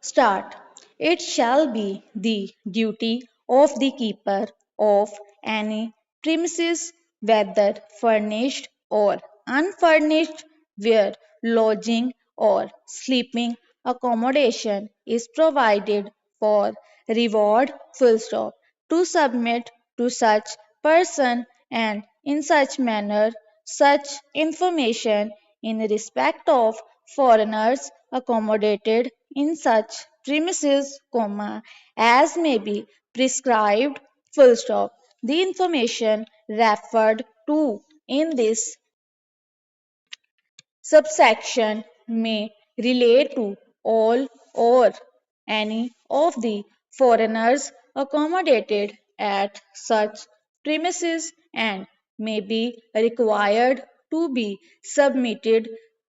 Start. It shall be the duty of the keeper of any premises, whether furnished or unfurnished, where lodging or sleeping accommodation is provided for reward full stop, to submit to such person and in such manner such information in respect of foreigners accommodated in such premises, as may be prescribed, full stop. The information referred to in this subsection may relate to all or any of the foreigners accommodated at such premises and may be required to be submitted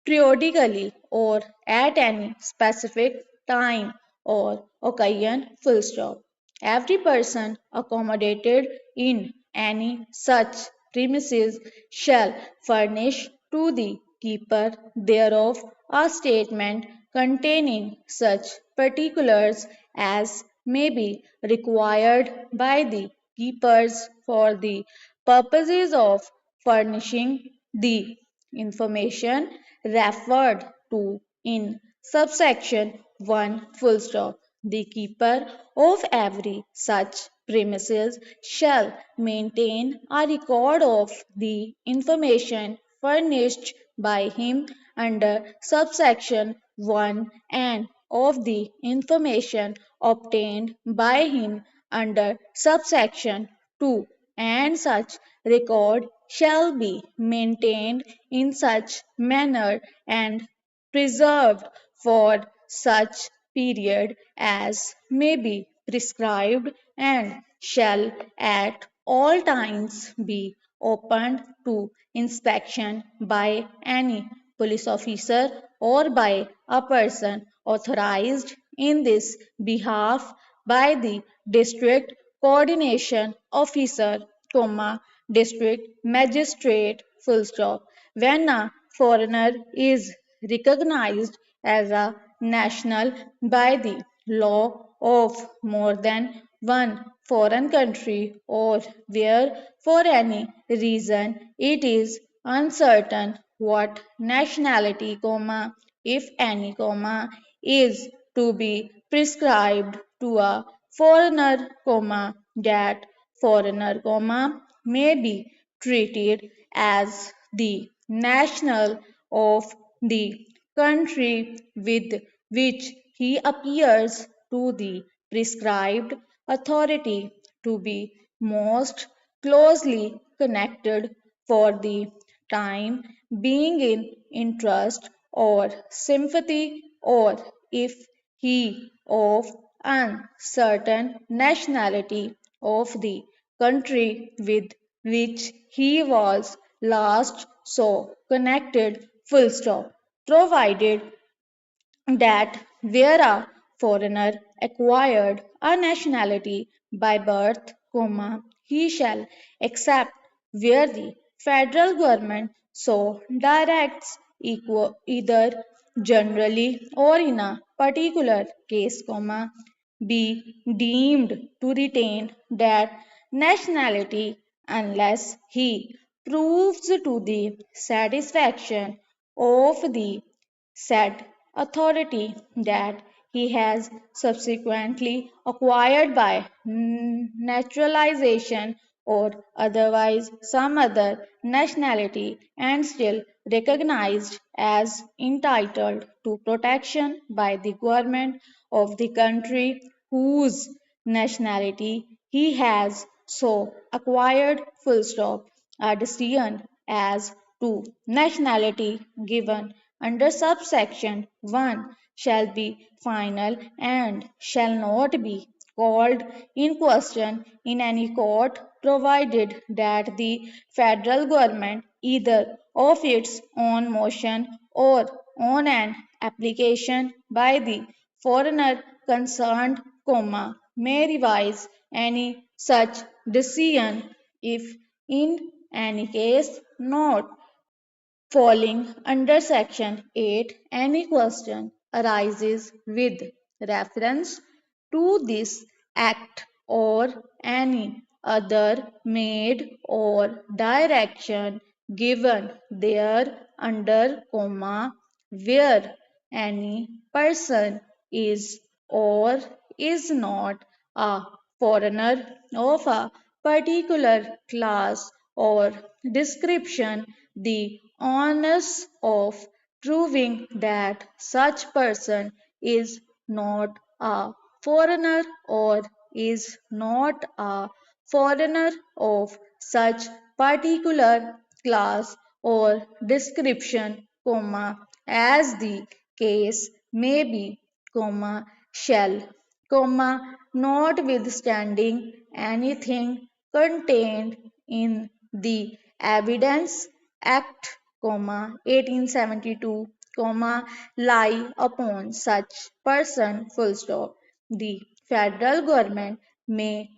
periodically or at any specific time or occasion, full stop. Every person accommodated in any such premises shall furnish to the keeper thereof a statement containing such particulars as may be required by the keepers for the purposes of furnishing the information referred to in subsection 1, full stop. The keeper of every such premises shall maintain a record of the information furnished by him under subsection 1 and of the information obtained by him under subsection 2, and such record shall be maintained in such manner and preserved for such period as may be prescribed and shall at all times be opened to inspection by any police officer or by a person authorized in this behalf by the district coordination officer, district magistrate, full stop. When a foreigner is recognized as a national by the law of more than one foreign country, or where for any reason it is uncertain what nationality, if any, is to be prescribed to a foreigner, that foreigner, may be treated as the national of the country with which he appears to the prescribed authority to be most closely connected for the time being in interest or sympathy, or if he of uncertain nationality of the country with which he was last so connected, full stop, provided that where a foreigner acquired a nationality by birth, he shall accept where the federal government so directs either generally or in a particular case, be deemed to retain that nationality unless he proves to the satisfaction of the said authority that he has subsequently acquired by naturalization or otherwise some other nationality and still recognized as entitled to protection by the government of the country whose nationality he has so acquired, full stop. A decision as to nationality given under subsection 1 shall be final and shall not be called in question in any court, provided that the federal government, either of its own motion or on an application by the foreigner concerned, may revise any such decision if in any case not falling under section 8 any question arises with reference to this act or any other made or direction given there under comma where any person is or is not a foreigner of a particular class or description, the onus of proving that such person is not a foreigner or is not a foreigner of such particular class or description, comma, as the case may be, comma, shall, comma, notwithstanding anything contained in the Evidence Act, comma, 1872, comma, lie upon such person, full stop. The federal government may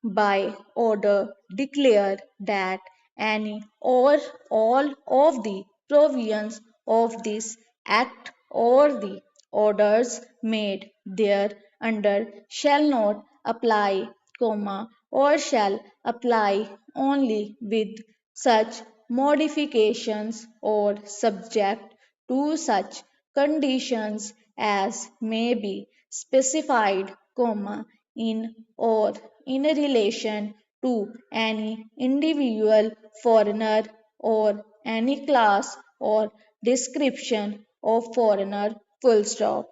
by order declare that any or all of the provisions of this act or the orders made thereunder shall not apply, comma, or shall apply only with such modifications or subject to such conditions as may be specified, comma, in or in relation to any individual foreigner or any class or description of foreigner, full stop.